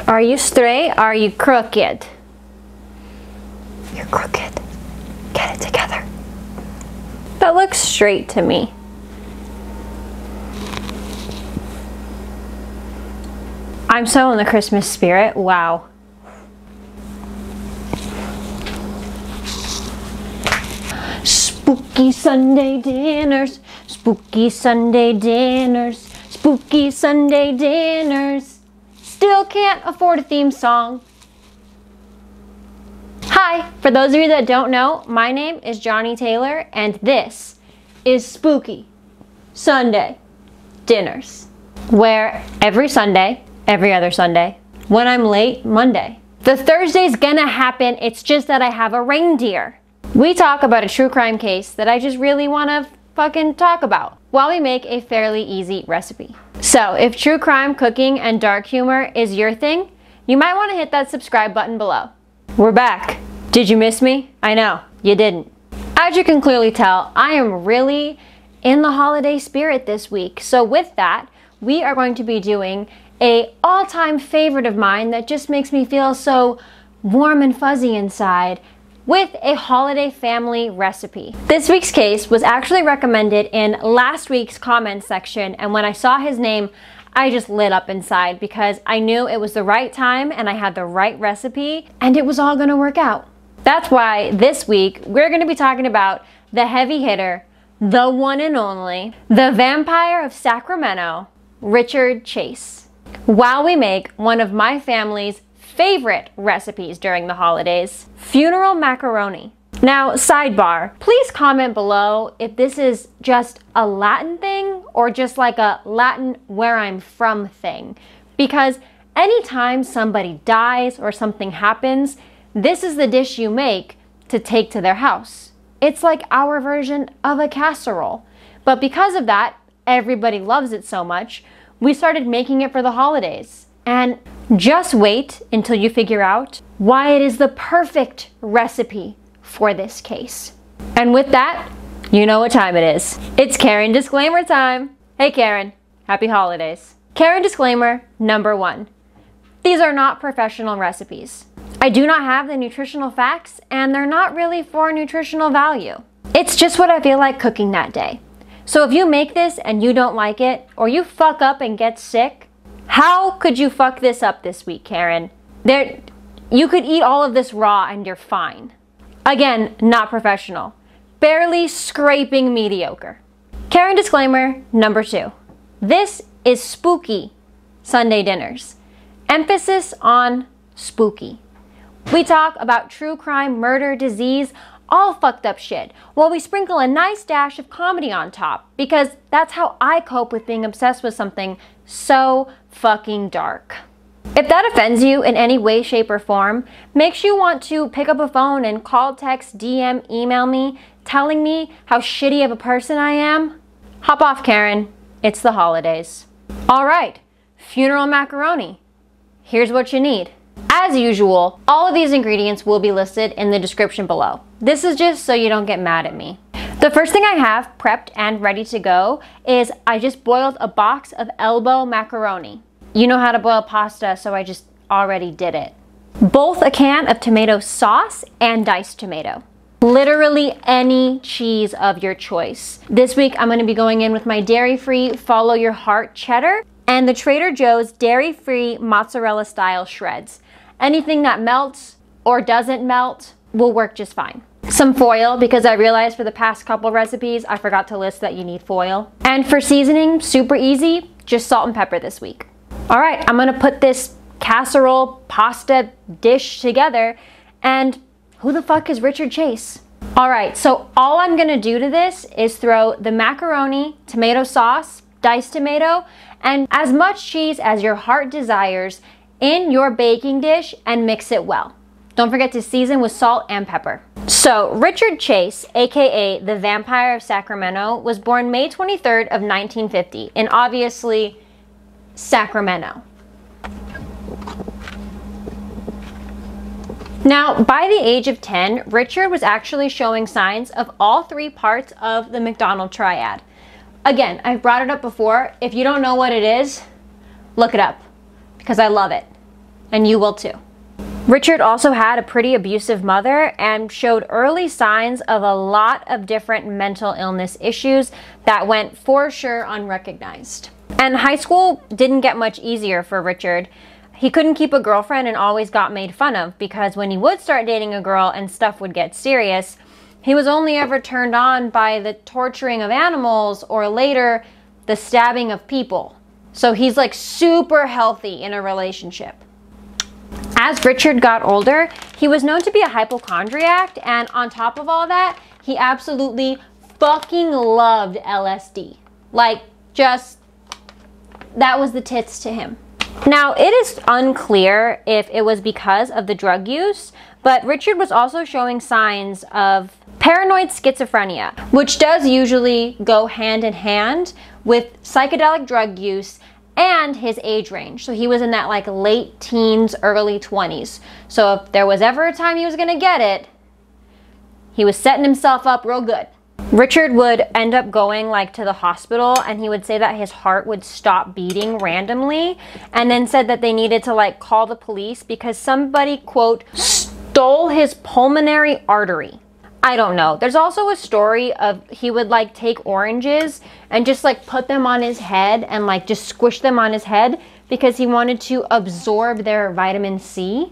Are you straight? Are you crooked? You're crooked. Get it together. That looks straight to me. I'm so in the Christmas spirit. Wow. Spooky Sunday dinners, spooky Sunday dinners, spooky Sunday dinners. Still can't afford a theme song. Hi, for those of you that don't know, my name is Johnny Taylor and this is Spooky Sunday Dinners, where every Sunday, every other Sunday, when I'm late, Monday, the Thursday's gonna happen, it's just that I have a reindeer. We talk about a true crime case that I just really wanna fucking talk about while we make a fairly easy recipe. So if true crime, cooking, and dark humor is your thing, you might wanna hit that subscribe button below. We're back. Did you miss me? I know, you didn't. As you can clearly tell, I am really in the holiday spirit this week. So with that, we are going to be doing an all-time favorite of mine that just makes me feel so warm and fuzzy inside, with a holiday family recipe. This week's case was actually recommended in last week's comment section, and when I saw his name, I just lit up inside because I knew it was the right time and I had the right recipe and it was all gonna work out. That's why this week we're gonna be talking about the heavy hitter, the one and only, the vampire of Sacramento, Richard Chase, while we make one of my family's favorite recipes during the holidays, funeral macaroni. Now, sidebar, please comment below if this is just a Latin thing or just like a Latin where I'm from thing. Because anytime somebody dies or something happens, this is the dish you make to take to their house. It's like our version of a casserole. But because of that, everybody loves it so much, we started making it for the holidays. And just wait until you figure out why it is the perfect recipe for this case. And with that, you know what time it is. It's Karen disclaimer time. Hey Karen, happy holidays. Karen disclaimer number 1. These are not professional recipes. I do not have the nutritional facts and they're not really for nutritional value. It's just what I feel like cooking that day. So if you make this and you don't like it, or you fuck up and get sick, how could you fuck this up this week, Karen? You could eat all of this raw and you're fine. Again, not professional. Barely scraping mediocre. Karen disclaimer number 2. This is spooky Sunday dinners. Emphasis on spooky. We talk about true crime, murder, disease, all fucked up shit, while we sprinkle a nice dash of comedy on top, because that's how I cope with being obsessed with something so fucking dark. If that offends you in any way, shape, or form, makes you want to pick up a phone and call, text, DM, email me, telling me how shitty of a person I am, hop off, Karen. It's the holidays. All right, funeral macaroni. Here's what you need. As usual, all of these ingredients will be listed in the description below. This is just so you don't get mad at me. The first thing I have prepped and ready to go is I just boiled a box of elbow macaroni. You know how to boil pasta, so I just already did it. Both a can of tomato sauce and diced tomato. Literally any cheese of your choice. This week I'm gonna be going in with my dairy-free Follow Your Heart cheddar and the Trader Joe's dairy-free mozzarella style shreds. Anything that melts or doesn't melt will work just fine. Some foil, because I realized for the past couple recipes I forgot to list that you need foil. And for seasoning, super easy, just salt and pepper this week. All right, I'm gonna put this casserole pasta dish together, and who the fuck is Richard Chase? All right, so all I'm gonna do to this is throw the macaroni, tomato sauce, diced tomato, and as much cheese as your heart desires in your baking dish and mix it well. Don't forget to season with salt and pepper. So Richard Chase, aka the Vampire of Sacramento, was born May 23rd of 1950 in obviously Sacramento. Now, by the age of 10, Richard was actually showing signs of all 3 parts of the McDonald triad. Again, I've brought it up before. If you don't know what it is, look it up because I love it. and you will too. Richard also had a pretty abusive mother and showed early signs of a lot of different mental illness issues that went for sure unrecognized. And high school didn't get much easier for Richard. He couldn't keep a girlfriend and always got made fun of because when he would start dating a girl and stuff would get serious, he was only ever turned on by the torturing of animals or later the stabbing of people. So he's like super healthy in a relationship. As Richard got older, he was known to be a hypochondriac, and on top of all that, he absolutely fucking loved LSD. Like, just, that was the tits to him. Now, it is unclear if it was because of the drug use, but Richard was also showing signs of paranoid schizophrenia, which does usually go hand in hand with psychedelic drug use and his age range. So he was in that like late teens, early 20s. So if there was ever a time he was gonna get it, he was setting himself up real good. Richard would end up going like to the hospital, and he would say that his heart would stop beating randomly, and then said that they needed to like call the police because somebody, quote, stole his pulmonary artery. I don't know. There's also a story of he would like take oranges and just like put them on his head and like just squish them on his head because he wanted to absorb their vitamin C.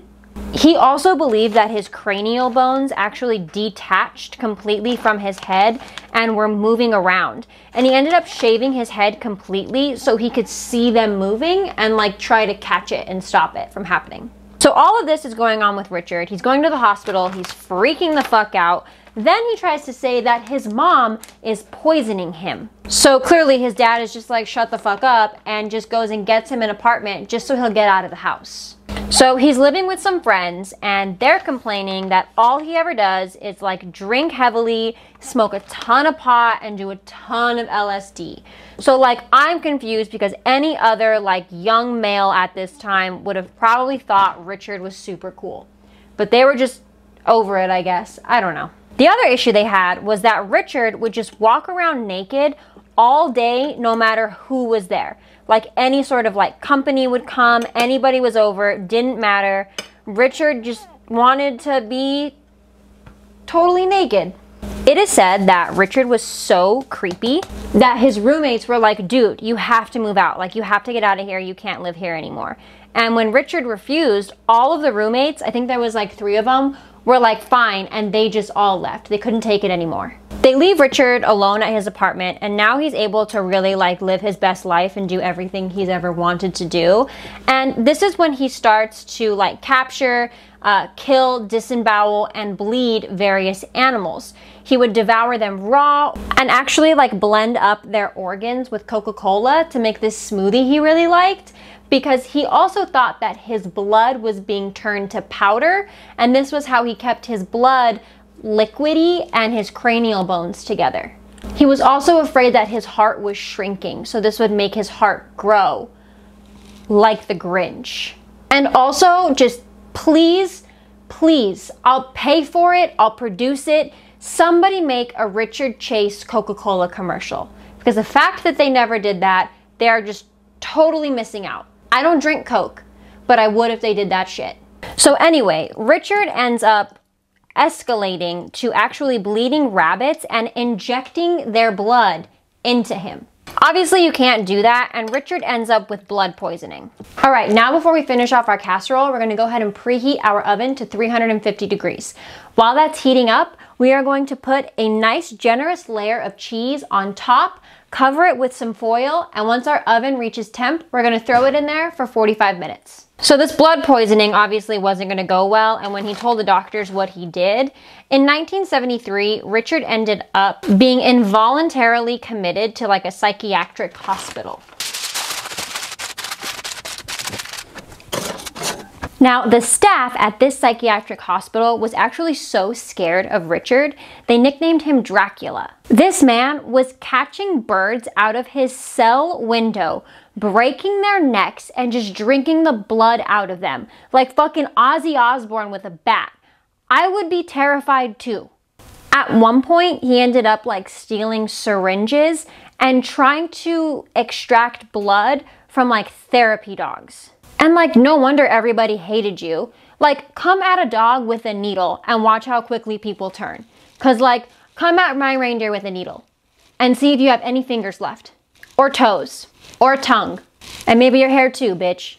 He also believed that his cranial bones actually detached completely from his head and were moving around. And he ended up shaving his head completely so he could see them moving and like try to catch it and stop it from happening. So all of this is going on with Richard. He's going to the hospital. He's freaking the fuck out. Then he tries to say that his mom is poisoning him. So clearly his dad is just like, shut the fuck up, and just goes and gets him an apartment just so he'll get out of the house. So he's living with some friends, and they're complaining that all he ever does is like drink heavily, smoke a ton of pot, and do a ton of LSD. So like, I'm confused because any other like young male at this time would have probably thought Richard was super cool. But they were just over it, I guess. I don't know. The other issue they had was that Richard would just walk around naked all day, no matter who was there. Like any sort of like company would come, anybody was over, didn't matter. Richard just wanted to be totally naked. It is said that Richard was so creepy that his roommates were like, dude, you have to move out. Like, you have to get out of here. You can't live here anymore. And when Richard refused, all of the roommates, I think there was like 3 of them, were like, fine, and they just all left. They couldn't take it anymore. They leave Richard alone at his apartment, and now he's able to really like live his best life and do everything he's ever wanted to do. And this is when he starts to like capture, kill, disembowel, and bleed various animals. He would devour them raw and actually like blend up their organs with Coca-Cola to make this smoothie he really liked, because he also thought that his blood was being turned to powder, and this was how he kept his blood liquidy and his cranial bones together. He was also afraid that his heart was shrinking, so this would make his heart grow like the Grinch. And also, just please, please, I'll pay for it, I'll produce it. Somebody make a Richard Chase Coca-Cola commercial, because the fact that they never did that, they are just totally missing out. I don't drink Coke, but I would if they did that shit. So anyway, Richard ends up escalating to actually bleeding rabbits and injecting their blood into him. Obviously you can't do that, and Richard ends up with blood poisoning. All right, now before we finish off our casserole, we're gonna go ahead and preheat our oven to 350 degrees. While that's heating up, we are going to put a nice generous layer of cheese on top, cover it with some foil, and once our oven reaches temp, we're gonna throw it in there for 45 minutes. So this blood poisoning obviously wasn't gonna go well, and when he told the doctors what he did, in 1973, Richard ended up being involuntarily committed to like a psychiatric hospital. Now, the staff at this psychiatric hospital was actually so scared of Richard, they nicknamed him Dracula. This man was catching birds out of his cell window, breaking their necks and just drinking the blood out of them, like fucking Ozzy Osbourne with a bat. I would be terrified too. At one point, he ended up like stealing syringes and trying to extract blood from like therapy dogs. And like, no wonder everybody hated you. Like, come at a dog with a needle and watch how quickly people turn. Cause like, come at my reindeer with a needle and see if you have any fingers left. Or toes. Or tongue. And maybe your hair too, bitch.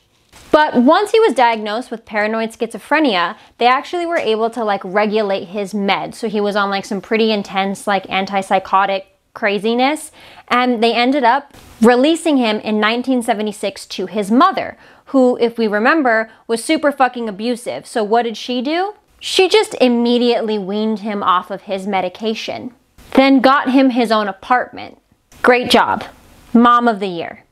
But once he was diagnosed with paranoid schizophrenia, they actually were able to like regulate his meds. So he was on like some pretty intense like antipsychotic craziness. And they ended up releasing him in 1976 to his mother, who, if we remember, was super fucking abusive. So what did she do? She just immediately weaned him off of his medication. Then got him his own apartment. Great job. Mom of the year.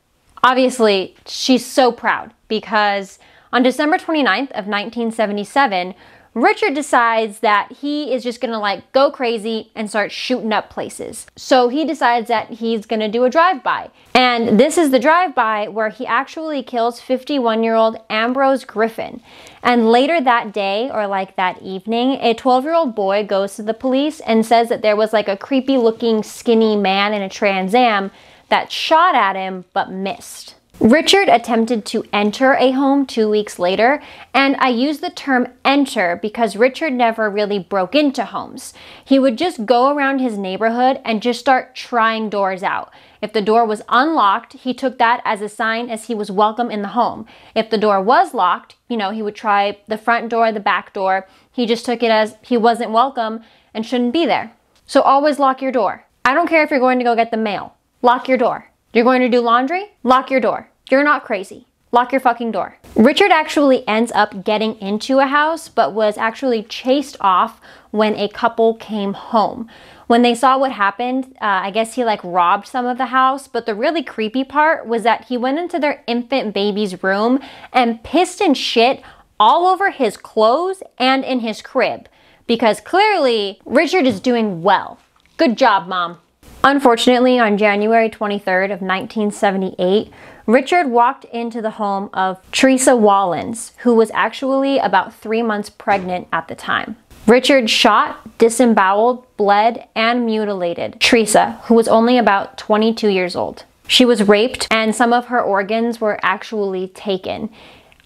Obviously, she's so proud because on December 29th of 1977, Richard decides that he is just gonna like go crazy and start shooting up places. So he decides that he's gonna do a drive-by. And this is the drive-by where he actually kills 51-year-old Ambrose Griffin. And later that day, or like that evening, a 12-year-old boy goes to the police and says that there was like a creepy looking skinny man in a Trans Am that shot at him but missed. Richard attempted to enter a home 2 weeks later, and I use the term enter because Richard never really broke into homes. He would just go around his neighborhood and just start trying doors out. If the door was unlocked, he took that as a sign as he was welcome in the home. If the door was locked, you know, he would try the front door, the back door. He just took it as he wasn't welcome and shouldn't be there. So always lock your door. I don't care if you're going to go get the mail. Lock your door. You're going to do laundry? Lock your door. You're not crazy. Lock your fucking door. Richard actually ends up getting into a house, but was actually chased off when a couple came home. When they saw what happened, I guess he like robbed some of the house, but the really creepy part was that he went into their infant baby's room and pissed and shit all over his clothes and in his crib. Because clearly, Richard is doing well. Good job, Mom. Unfortunately, on January 23rd of 1978, Richard walked into the home of Teresa Wallins, who was actually about 3 months pregnant at the time. Richard shot, disemboweled, bled, and mutilated Teresa, who was only about 22 years old. She was raped, and some of her organs were actually taken.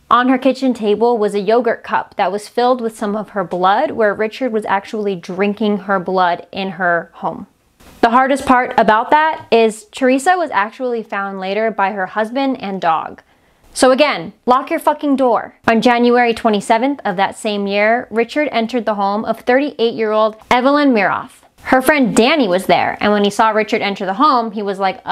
On her kitchen table was a yogurt cup that was filled with some of her blood, where Richard was actually drinking her blood in her home. The hardest part about that is Teresa was actually found later by her husband and dog. So again, lock your fucking door. On January 27th of that same year, Richard entered the home of 38-year-old Evelyn Miroff. Her friend Danny was there, and when he saw Richard enter the home, he was like,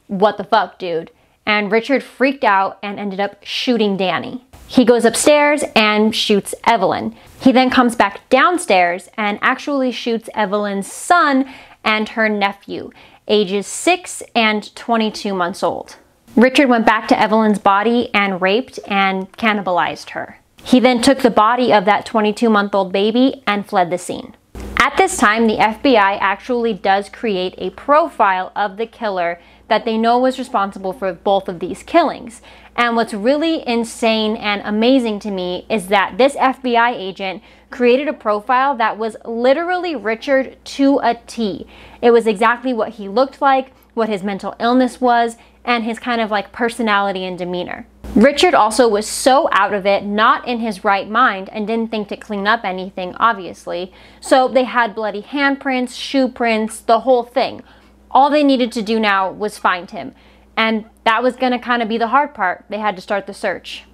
what the fuck, dude? And Richard freaked out and ended up shooting Danny. He goes upstairs and shoots Evelyn. He then comes back downstairs and actually shoots Evelyn's son and her nephew, ages 6 and 22 months old. Richard went back to Evelyn's body and raped and cannibalized her. He then took the body of that 22-month-old baby and fled the scene. At this time, the FBI actually does create a profile of the killer that they know was responsible for both of these killings. And what's really insane and amazing to me is that this FBI agent created a profile that was literally Richard to a T. It was exactly what he looked like, what his mental illness was, and his kind of like personality and demeanor. Richard also was so out of it, not in his right mind, and didn't think to clean up anything, obviously. So they had bloody handprints, shoe prints, the whole thing. All they needed to do now was find him. And that was gonna kind of be the hard part. They had to start the search.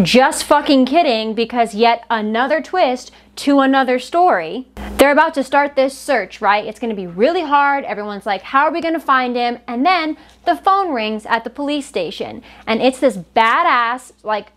Just fucking kidding, because yet another twist to another story. They're about to start this search, right? It's gonna be really hard. Everyone's like, how are we gonna find him? And then the phone rings at the police station. And it's this badass, like,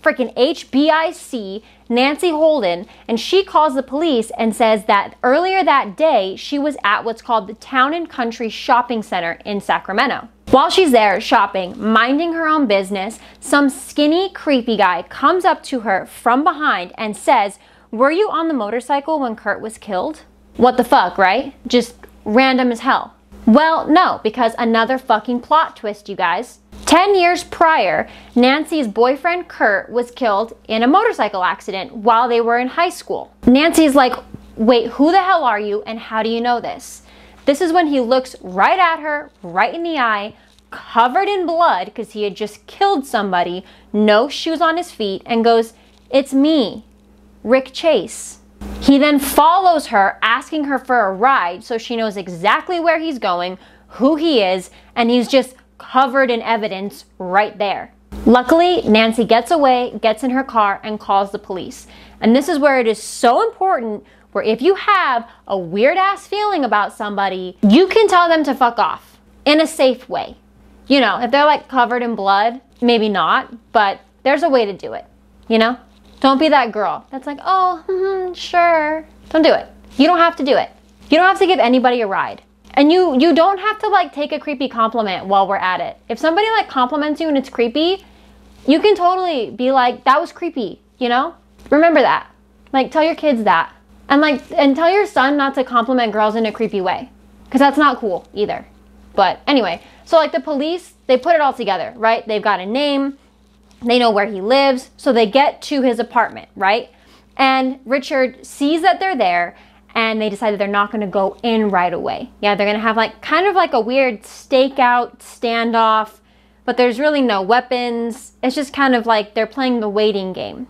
freaking HBIC, Nancy Holden, and she calls the police and says that earlier that day, she was at what's called the Town and Country Shopping Center in Sacramento. While she's there shopping, minding her own business, some skinny, creepy guy comes up to her from behind and says, "Were you on the motorcycle when Kurt was killed?" What the fuck, right? Just random as hell. Well, no, because another fucking plot twist, you guys. 10 years prior, Nancy's boyfriend Kurt was killed in a motorcycle accident while they were in high school. Nancy's like, wait, who the hell are you and how do you know this? This is when he looks right at her, right in the eye, covered in blood because he had just killed somebody, no shoes on his feet, and goes, "It's me, Rick Chase." He then follows her, asking her for a ride so she knows exactly where he's going, who he is, and he's just covered in evidence right there. Luckily, Nancy gets away, gets in her car, and calls the police. And this is where it is so important, where if you have a weird-ass feeling about somebody, you can tell them to fuck off in a safe way. You know, if they're like covered in blood, maybe not, but there's a way to do it, you know? Don't be that girl that's like, oh, sure. Don't do it. You don't have to do it. You don't have to give anybody a ride. And you don't have to like take a creepy compliment while we're at it. If somebody like compliments you and it's creepy, you can totally be like, that was creepy, you know? Remember that. Like, tell your kids that. And tell your son not to compliment girls in a creepy way, because that's not cool either. But anyway, so like the police, they put it all together, right? They've got a name, they know where he lives, so they get to his apartment, right? And Richard sees that they're there, and they decided they're not gonna go in right away. Yeah, they're gonna have like kind of like a weird stakeout standoff, but there's really no weapons. It's just kind of like they're playing the waiting game.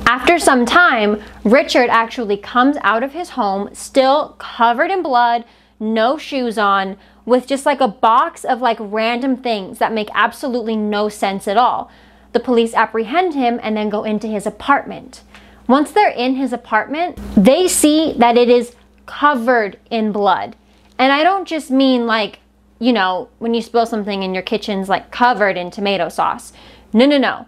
After some time, Richard actually comes out of his home, still covered in blood, no shoes on, with just like a box of like random things that make absolutely no sense at all. The police apprehend him and then go into his apartment. Once they're in his apartment, they see that it is covered in blood. And I don't just mean like, you know, when you spill something in your kitchen's like covered in tomato sauce. No.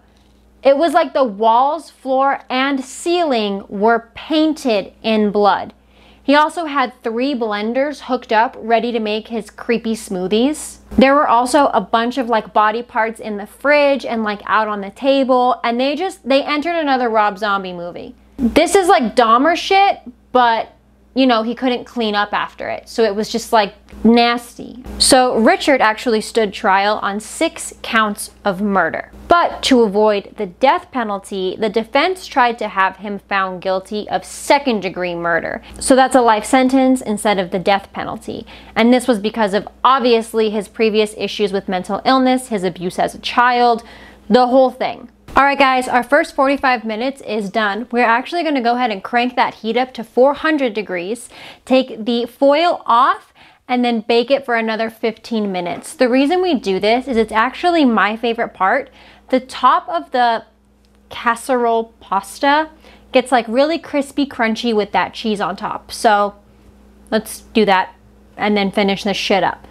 It was like the walls, floor, and ceiling were painted in blood. He also had 3 blenders hooked up, ready to make his creepy smoothies. There were also a bunch of like body parts in the fridge and like out on the table, and they entered another Rob Zombie movie. This is like Dahmer shit, but you know, he couldn't clean up after it, so it was just like nasty. So Richard actually stood trial on 6 counts of murder. But to avoid the death penalty, the defense tried to have him found guilty of 2nd-degree murder. So that's a life sentence instead of the death penalty. And this was because of obviously his previous issues with mental illness, his abuse as a child, the whole thing. Alright guys, our first 45 minutes is done. We're actually going to go ahead and crank that heat up to 400 degrees, take the foil off, and then bake it for another 15 minutes. The reason we do this is it's actually my favorite part. The top of the casserole pasta gets like really crispy, crunchy with that cheese on top. So let's do that and then finish this shit up.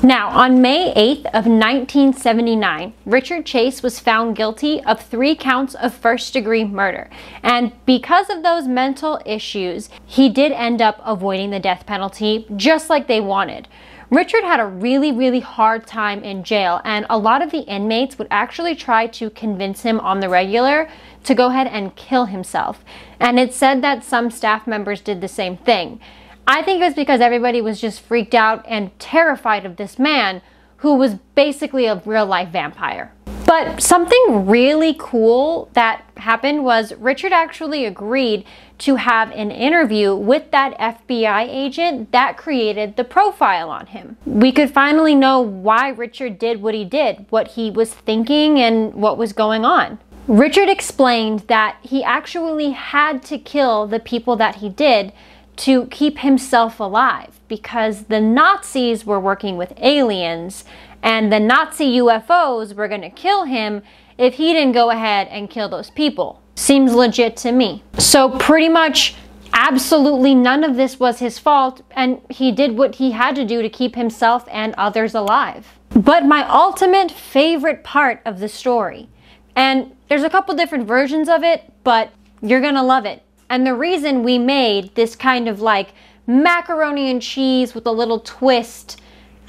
Now, on May 8th of 1979, Richard Chase was found guilty of 3 counts of 1st-degree murder. And because of those mental issues, he did end up avoiding the death penalty, just like they wanted. Richard had a really hard time in jail, and a lot of the inmates would actually try to convince him on the regular to go ahead and kill himself. And it's said that some staff members did the same thing. I think it was because everybody was just freaked out and terrified of this man who was basically a real-life vampire. But something really cool that happened was Richard actually agreed to have an interview with that FBI agent that created the profile on him. We could finally know why Richard did what he did, what he was thinking, and what was going on. Richard explained that he actually had to kill the people that he did to keep himself alive, because the Nazis were working with aliens and the Nazi UFOs were going to kill him if he didn't go ahead and kill those people. Seems legit to me. So pretty much absolutely none of this was his fault, and he did what he had to do to keep himself and others alive. But my ultimate favorite part of the story, and there's a couple different versions of it, but you're gonna love it. And the reason we made this kind of like macaroni and cheese with a little twist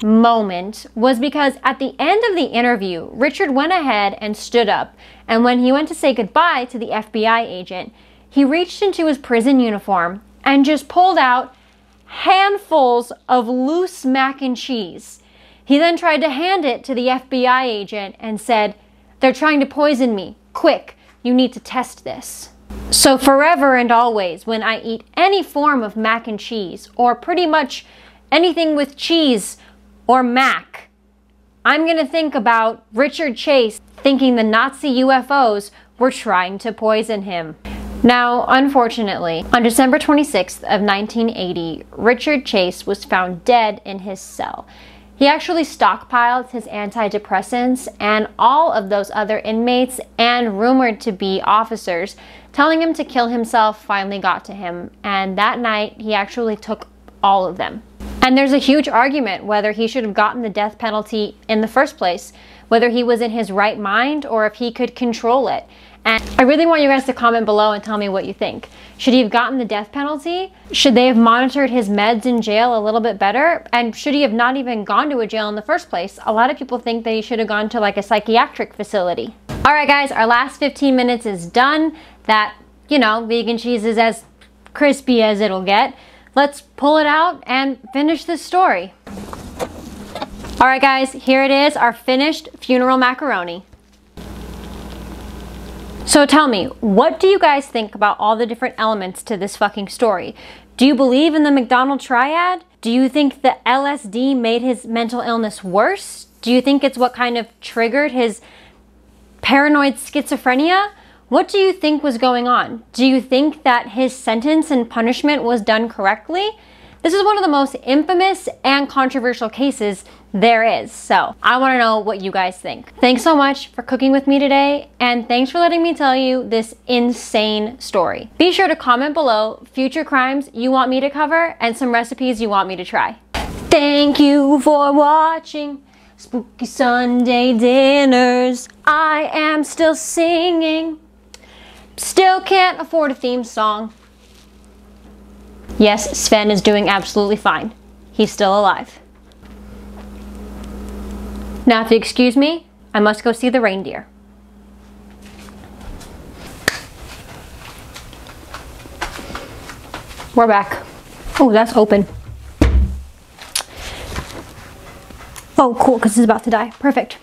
moment was because at the end of the interview, Richard went ahead and stood up. And when he went to say goodbye to the FBI agent, he reached into his prison uniform and just pulled out handfuls of loose mac and cheese. He then tried to hand it to the FBI agent and said, "They're trying to poison me. Quick, you need to test this." So forever and always, when I eat any form of mac and cheese, or pretty much anything with cheese or mac, I'm gonna think about Richard Chase thinking the Nazi UFOs were trying to poison him. Now, unfortunately, on December 26th of 1980, Richard Chase was found dead in his cell. He actually stockpiled his antidepressants and all of those other inmates and rumored to be officers telling him to kill himself finally got to him, and that night he actually took all of them. And there's a huge argument whether he should have gotten the death penalty in the first place, whether he was in his right mind or if he could control it. And I really want you guys to comment below and tell me what you think. Should he have gotten the death penalty? Should they have monitored his meds in jail a little bit better? And should he have not even gone to a jail in the first place? A lot of people think that he should have gone to like a psychiatric facility. All right, guys, our last 15 minutes is done. That, you know, vegan cheese is as crispy as it'll get. Let's pull it out and finish this story. All right, guys, here it is, our finished funeral macaroni. So tell me, what do you guys think about all the different elements to this fucking story? Do you believe in the McDonald triad? Do you think the LSD made his mental illness worse? Do you think it's what kind of triggered his paranoid schizophrenia? What do you think was going on? Do you think that his sentence and punishment was done correctly? This is one of the most infamous and controversial cases there is, so I want to know what you guys think. Thanks so much for cooking with me today, and thanks for letting me tell you this insane story. Be sure to comment below future crimes you want me to cover and some recipes you want me to try. Thank you for watching Spooky Sunday Dinners. I am still singing. Still can't afford a theme song. Yes, Sven is doing absolutely fine. He's still alive. Now, if you excuse me, I must go see the reindeer. We're back. Oh, that's open. Oh, cool, because it's about to die. Perfect.